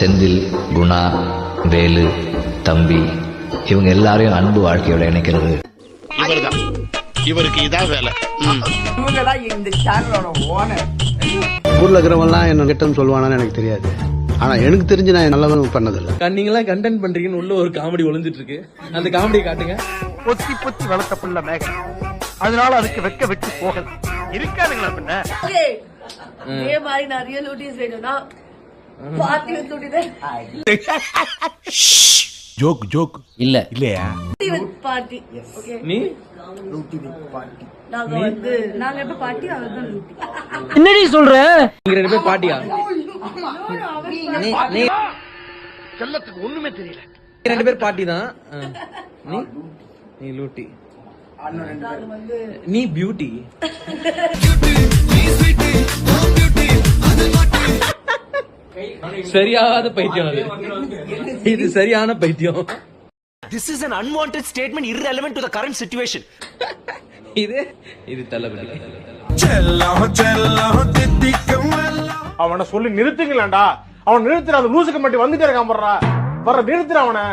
செந்தில், குணா, வேலு, தம்பி இவங்க எல்லாரையும் அன்பு வாழ்க்கையோட இணைக்கிறது. இவருக்கு இதான் வேலை. இந்த சேனலோட ஓனர். ஊர்ல இருக்கிறவங்கலாம் என்ன கெட்டன்னு சொல்லுவானான்னு எனக்கு தெரியாது. ஆனா எனக்கு தெரிஞ்சு நான் நல்லவன் பண்ணதில்லை. நீங்களா கண்டென்ட் பண்றீங்கன்னு உள்ள ஒரு காமெடி ஒளிஞ்சிட்டு இருக்கு. அந்த காமெடியை காட்டுங்க. பொத்தி பொத்தி வளர்த்த புள்ள மேகம், அதனால அதுக்கு வெக்க வெட்டி போகல இருக்காதுங்களா பின்ன. இதே மாதிரி நிறைய லூட்டிஸ் வேணும்னா பார்ட்டி வித் லூட்டி ஜோக் ஜோக் இல்ல இல்லையா? With party. ஓகே, நீ லூட்டி வித் பார்ட்டி. நாங்க எப்ப பார்ட்டி அவர்தான் லூட்டி. என்னடி சொல்ற? நீங்க ரெண்டு பேர் பாட்டியா? நீ செல்லத்துக்கு ஒண்ணுமே தெரியல. ரெண்டு பேர் பாட்டி தான். நீ லூட்டி, நீ பியூட்டி. சரியாத பைத்தியம் அது. இது சரியான பைத்தியம். This is an unwanted statement irrelevant to the current situation. இது தள்ளபடி. அவனை சொல்லி நிறுத்துங்களேன்டா. அவன் நிறுத்துற, அந்த லூசுக்கு மட்டும் வந்துட்டே இருக்கான். வர நிறுத்துற அவனை.